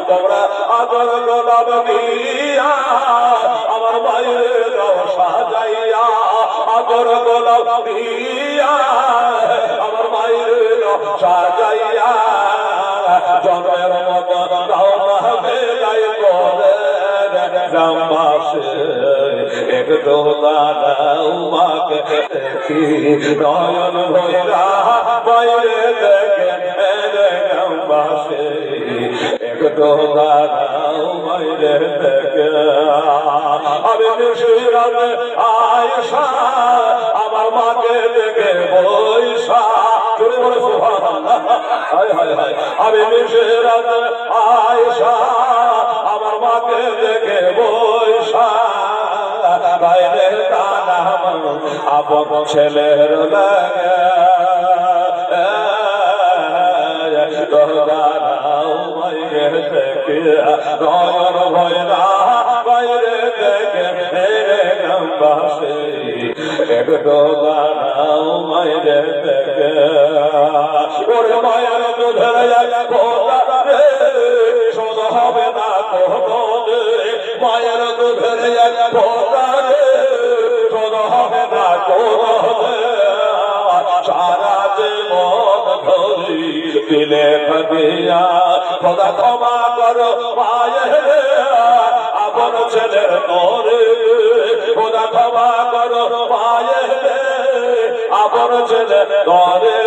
তোমরা আদর গোলাপ দিয়া আমার মায়ের সাজাইয়া, আদর গোলাপ দিয়া আমার মায়ের সাজাইয়া, জন্মের মতো রওনা বেলাই করে গ্রামবাসী একটু দাঁড়াও মাকে দেখি, নয়ন ভৈরা বাইরে দেখে গ্রামবাসী একটু দাঁড়াও বাইরে দেখে। আমি নিশিরাতে আয়েশা আমার মাকে দেখে বৈশা, চলে বলে সুবহানাল্লাহ, হায় হায় হায়। আমি নিশিরাতে আয়েশা আমার মাকে দেখে বৈশা, বাইরে দানা আপন ছেলের লাগে নয়ন ভয়রা বাইরে দেখে গ্রামবাসী একটু দাঁড়াও মায়ের দেখে। ওরে মায়ের দুধের শোধ হবে না কোনো, মায়ের দুধের শোধ হবে না কোনো, সারা জীবন ধরি দিলে ভাবিয়া খোদা ক্ষমা করো মায়ের আপন ছেলের করে, খোদা ক্ষমা করো মায়ের আপন ছেলের করে,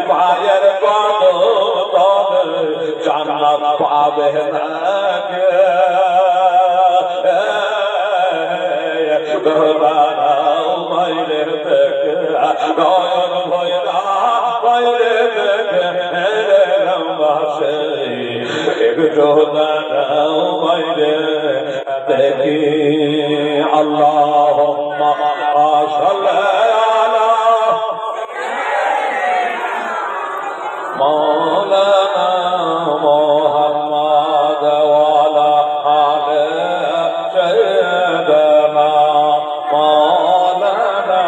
মায়ের কদম জান্নাত পাবে না কে। মায়ের দেখে নয়ন ভয়রা বাইরে দেখে গ্রামবাসী একটু দাঁড়াও বাইরে দেখি। আল্লাহুম্মা সাল্লি আলা মাওলানা মুহাম্মদ ওয়া আলা আলি সাইয়্যিদানা মাওলানা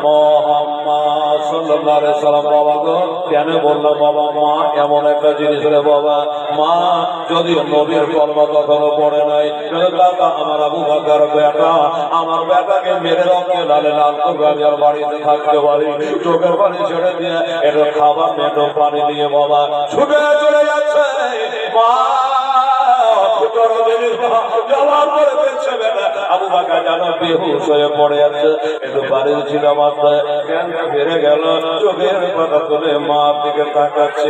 মুহাম্মদ সাল্লাল্লাহু আলাইহি সাল্লাম। বাবা গো, কেন বললাম বাবা? মা এমন একটা জিনিস রে বাবা, মা যদি নবীর কলমা কখনো পড়ে নাই, আমার আবু বকর বেটা, আমার বেটাকে মেরে রক্তে লালে লাল করবে, আমি আর বাড়িতে থাকতে পারি, চোখের পানি ছেড়ে দিয়ে এটা খাবার মেটো পানি দিয়ে বাবা ছুটে চলে যাচ্ছে। মা জবাব করে দিচ্ছে বেটা, আবু বকর যেন বেহুশ হয়ে পড়ে আছে, একটু বাড়ির ছিল মাথায় জ্ঞানটা ফিরে গেল, চোখের পাতা তুলে মার দিকে তাকাচ্ছে,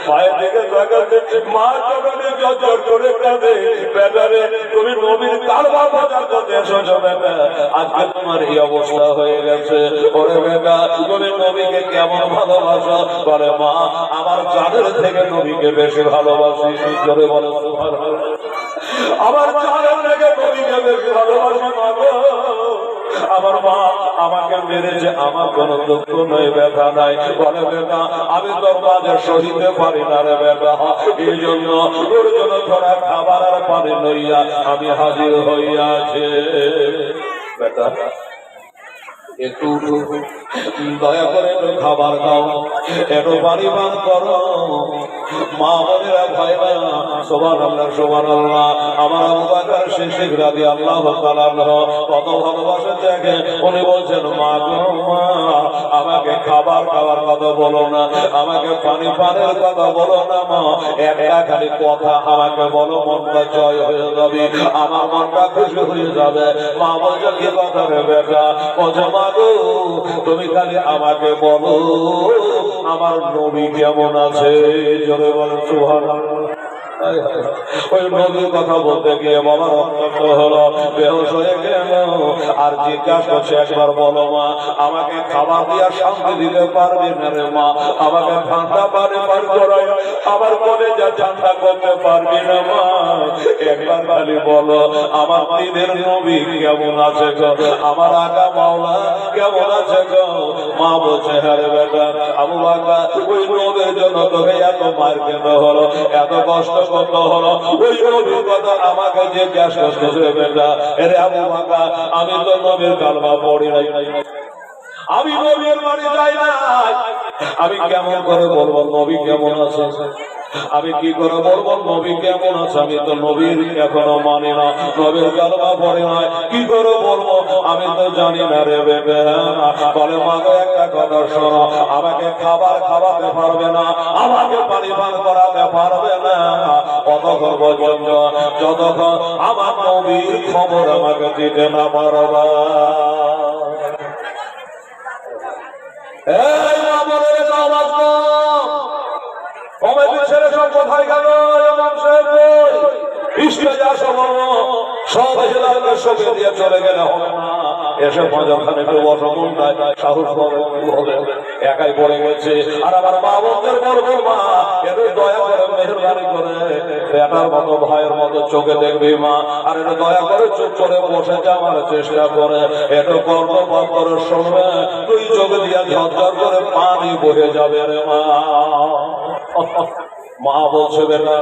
মায়ের দিকে তাকাচ্ছে, মা চোখে জোর করে কাঁদে, বেটা রে তুমি নবীর কালমা বাজার করতে এসেছো বেটা, আজকে তোমার এই অবস্থা হয়ে গেছে। ওরে বেটা তুমি নবীকে কেমন ভালোবাসো? বলে মা আমার জানের থেকে নবীকে বেশি ভালোবাসি। জোরে বলে সুবহানাল্লাহ। আমার জানের থেকে নবীকে বেশি ভালোবাসি মা গো। আমার মা আমাকে মেরেছে, আমার কোন দুঃখ নয়, ব্যথা নাই। বলে বেটা আমি তোর কাজে সহিতে পারি না রে বেটা, এই জন্য তোর জন্য থোড়া খাবার আর পানি লইয়া আমি হাজির হইয়াছে। বেটা একটু দয়া করে একটু খাবার দাও, একটু পানি পান করো। মা বোনেরা ভাইরা সুবহানাল্লাহ সুবহানাল্লাহ। আমার আবু বকর সিদ্দিক রাদিয়াল্লাহু তাআলা কত ভালোবাসে দেখে, উনি বলছেন মা গো মা আমাকে খাবার খাওয়ার কথা বলো না, আমাকে পানি পানের কথা বলো না মা, একটা খালি কথা আমাকে বলো, মনটা জয় হয়ে যাবে, আমার মনটা খুশি হয়ে যাবে। মা বলছে কি কথা রে বেটা? বলছে মা গো তুমি খালি আমাকে বলো আমার নবী কেমন আছে। জোরে বলেন সুবহানাল্লাহ। ওই নবীর কথা বলতে গিয়ে বাবা রক্তাক্ত হলো, বেহুশ হয়ে গেল, আর জিজ্ঞাসা করছে একবার বলো মা আমাকে খাবার দিয়ে শান্তি দিতে পারবে না রে মা, আমাকে ঠান্ডা পানি পান করাই আমার কলেজা ঠান্ডা করতে পারবি না মা, একবার খালি বলো আমার দিনের নবী কেমন আছে গো, আমার আকা মাওলা কেমন আছে গো। মা বলছে হ্যাঁ রে বেটা আবু বকর ওই নবীর জন্য তোকে এত মার কেন হলো, এত কষ্ট কত হলো, ওই নবীর কথা আমাকে যে জিজ্ঞাস করতেছে বেটা। এরে আবু বকর আমি তো নবীর কালমা পড়ি নাই, আমি নবীর বাড়ি যাই না, আমি কেমন করে বলবো নবী কেমন আছে? আমি কি করে বলবো নবী কেমন আছে? আমি তো নবীর এখনো মানি না, নবীর কালমা পড়ি না, কি করে বলবো? আমি তো জানি না রে বেবে। বলে মা গো একটা কথা শোনো, আমাকে খাবার খাওয়াতে পারবে না, আমাকে পানি পান করাতে পারবে না কতক্ষণ পর্যন্ত যতক্ষণ আমার নবীর খবর আমাকে দিতে না পারবা। এই মা বলে আওয়াজ কম, কমিটির ছেলে সব কোথায় গেল? সব সবে দিয়ে চলে গেলে হবে না, এসে যখন একটু বসমনটায় সাহস হবে, একাই পড়ে গেছে। আর আমার মা বোনদের বলবো, মা একটু দয়া করে মেহরবানি করে বেটার মতো ভাইয়ের মতো চোখে দেখবি মা, আর একটু দয়া করে চুপ করে বসে যাওয়ার চেষ্টা করে, একটু কর্ণপাত করে শুনবে, তুই চোখে দিয়া ঝরঝর করে পানি বহে যাবে রে মা। মা বলছে বেটা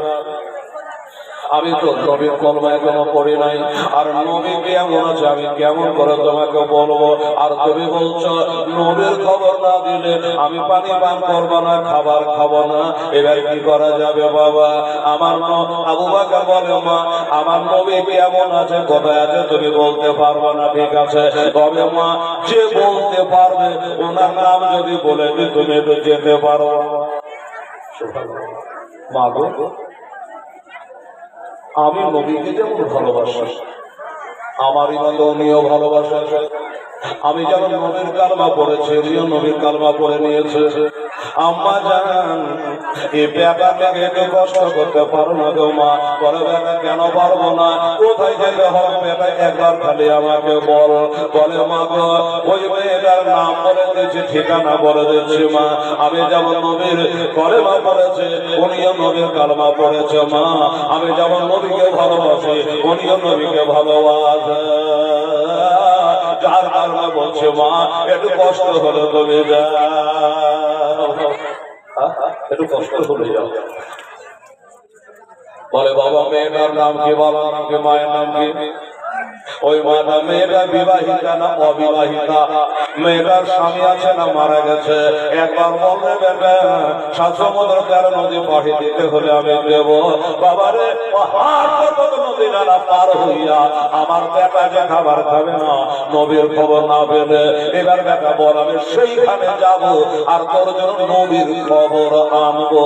আমি তো নবীর কলমা এখনো পড়ি নাই, আর নবী কেমন আছে আমি কেমন করে তোমাকে বলবো? আর তুমি বলছো নবীর খবর না দিলে আমি পানি পান করবো না, খাবার খাবো না, এবার কি করা যাবে বাবা? আমার আবু বকর বলে মা আমার নবী কেমন আছে, কোথায় আছে তুমি বলতে পারবো না, ঠিক আছে, তবে মা যে বলতে পারবে ওনার নাম যদি বলে দিই তুমি একটু যেতে পারো। মা গো আমি নবীকে যেমন ভালোবাসি আমার ইমান উনিও ভালোবাসা, আমি যেমন নবীর কালমা পড়েছি উনিও নবীর কালমা পড়ে নিয়েছে। আম্মা জান এই ব্যাপারটাকে একটু কষ্ট করতে পারো না গো মা? বলে বেটা কেন পারবো না, কোথায় যেতে হবে বেটা একবার খালি আমাকে বল। বলে মা গো ওই মেয়েটার নাম বলে দিয়েছি, ঠিকানা বলে দিচ্ছি মা, আমি যেমন নবীর কলেমা পড়েছে উনিও নবীর কালমা পড়েছে মা, আমি যেমন নবীকে ভালোবাসি উনিও নবীকে ভালোবাসে। যার কারণে বলছে মা একটু কষ্ট হলে তুমি যাও, একটু কষ্ট হলে যাও। বলে বাবা মেয়েটার নাম কি, বাবার নাম কি, মায়ের নাম কি? ওই মাটা মেয়েটা বিবাহিতা না অবিবাহিতা, মেয়েটার স্বামী আছে না মারা গেছে? একবার বলবে বেটা 7 সমুদ্র 13 নদী পাড়ি দিতে হলে আমি দেব। বাবারে পাহাড় পর্বত নদী নালা পার হইয়া আমার বেটা যে খাবার খাবে না নবীর খবর না পেলে, এবার বেটা বল আমি সেইখানে যাব আর তোর জন্য নবীর খবর আনবো,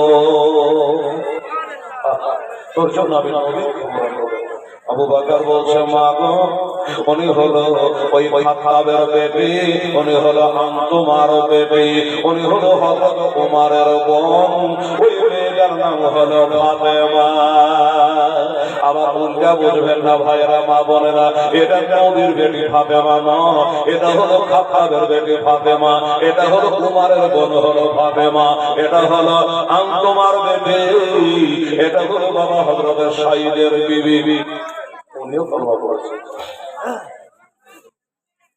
তোর জন্য আমি নবীর খবর আনবো। আবু বকর বলছে মা গো উনি হলো ওই খাত্তাবের বেটি, উনি হলো আনতুমার বেটি, উনি হলো হযরত ওমরের বোন, ওই মেয়েটার নাম হলো ফাতেমা। আবার উল্টা বুঝবেন না ভাইরা মা বোনেরা, এটা নবীর বেটি ফাতেমা না, এটা হলো খাত্তাবের বেটি ফাতেমা, এটা হলো ওমরের বোন হলো ফাতেমা, এটা হলো আনতুমার বেটি, এটা হলো বাবা হযরত সাইদের বিবি, উনিও কলমা পড়েছে।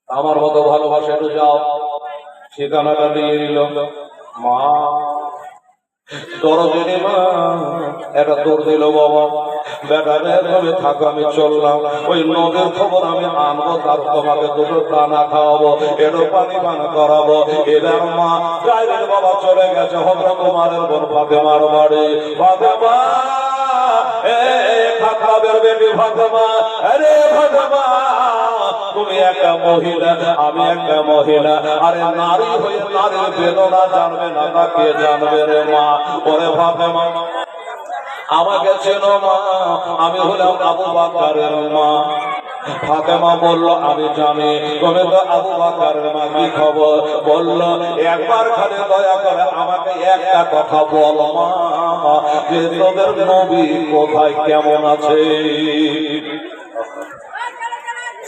আমার মতো ভালোবাসা একটু যাও, ঠিকানাটা দিয়ে নিল মা, দরদিনী মা এটা তোর দিল বাবা, বেটা তুমি থাকো আমি চললাম, ওই নবীর খবর আমি আনবো, তার তোমাকে দুটো দানা খাওয়াবো, একটু পানি পান করাবো। এবার মা ডাইরেক্ট বাবা চলে গেছে হযরত ওমরের বোন ফাতেমার বাড়ি। ফাতেমা খাত্তাবের বেটি ফাতেমা, আরে ফাতেমা তুমি একটা মহিলা আমি একটা মহিলা, আরে নারী হয়ে নারীর বেদনা জানবে না তা কে জানবে রে মা? ওরে ফাতেমা আমাকে চেনো মা, আমি হলাম আবু বকরের মা। ফাতেমা বলল আমি জানি তুমি তো আবু বকরের মা, কি খবর? বলল একবার খালি দয়া করে আমাকে একটা কথা বল মা, যে তোদের নবী কোথায় কেমন আছে,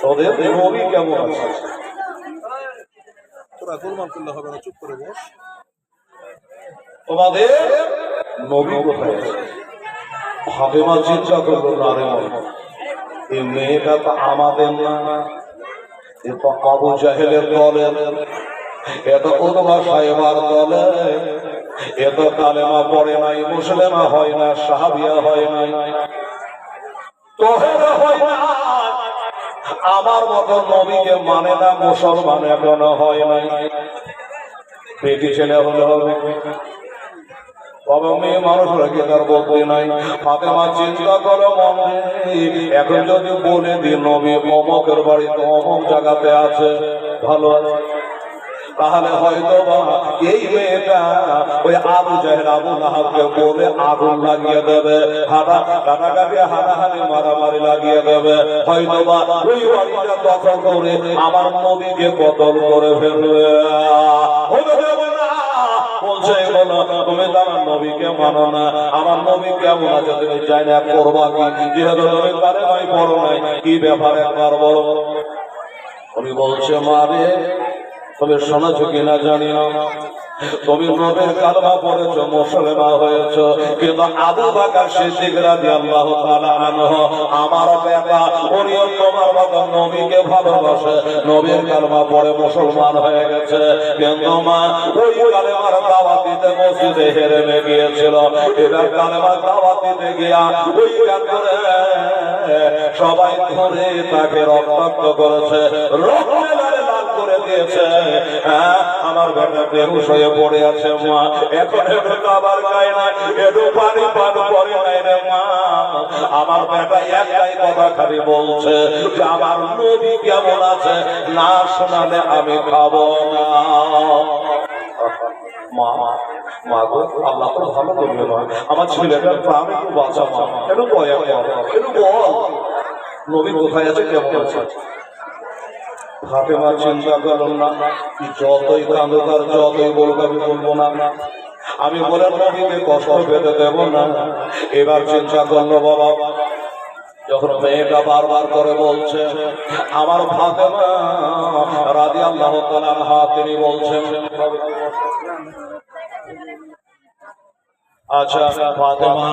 তোদের নবী কেমন আছে? তোরা গোলমাল করলে হবে না, চুপ করে বস। তোমাদের নবী কোথায় আছে? ফাতেমা চিন্তা করলো না রে এই মেয়েটা তো আমাদের না, এ তো আবু জাহেলের দলের, এ তো উতবা সাহেবার দলের, এ তো কালেমা পড়ে নাই, মুসলিমা হয় না, সাহাবিয়া হয় নাই, তোহেরা হয় না, আমার মতো নবীকে মানে না, মুসলমান এখনো হয় নাই। পেটি ছেলে হলে হবে, বাবা মেয়ে মানুষরা কি তার বলতে নাই? ফাতেমা চিন্তা করো মনে, এখন যদি বলে দি নবী অমকের বাড়িতে অমক জায়গাতে আছে, ভালো আছে, তাহলে হয়তো বা এই মেয়েটা ওই আবু জাহেল আবু লাহাবকে বলে আগুন লাগিয়ে দেবে, কাটাকাটি হানাহানি মারামারি লাগিয়ে দেবে, হয়তো বা ওই বাড়িটা দখল করে আমার নবীকে কতল করে ফেলবে। বলছে তুমি তো আমার নবীকে মানো না, আমার নবী কেমন আছে তুমি চাই না করবা কি? যেহেতু নবী তারে নাই বড় নাই, কি ব্যাপার একবার বড়। উনি বলছে মারে তবে শোনাছ কিনা জানি না, তুমি নবীর কালমা পড়েছ, মুসলমান হয়েছ, কিন্তু আবু বকর সিদ্দিক রাদিয়াল্লাহু তাআলা আনহু আমার বাবা উনিও তোমার মত নবীকে ভালোবাসে, নবীর কালমা পড়ে মুসলমান হয়ে গেছে, কিন্তু মা ওই কালেমার দাওয়াত দিতে মসজিদে হেরেমে গিয়েছিল, এবার কালেমার দাওয়াত দিতে গিয়া ওই কালে সবাই ধরে তাকে রক্তাক্ত করেছে, রক্তে লাল করে দিয়েছে। আমার বেটা বেহুশ হয়ে পড়ে আছে মা, এখন একটু খাবার খায় না, একটু পানি পান করে নাই রে মা। আমার বেটা একটাই কথা খালি বলছে যে আমার নবী কেমন আছে, না শোনালে আমি খাবো না। মা মা গো, আল্লাহ তো ভালো করবে মা, আমার ছেলেটার প্রাণ একটু বাঁচা মা, একটু দয়া কর, একটু বল নবী কোথায় আছে, কেমন আছে। ফাতেমা চিন্তা করল না, যতই কাঁদো তার যতই বলবো আমি বলবো না, আমি বলে নবীকে কষ্ট পেতে দেব না। এবার চিন্তা করলো বাবা, যখন মেয়েটা বারবার করে বলছে আমার ফাতেমা রাদিয়াল্লাহু তাআলা আনহা, তিনি বলছেন আচ্ছা ফাতেমা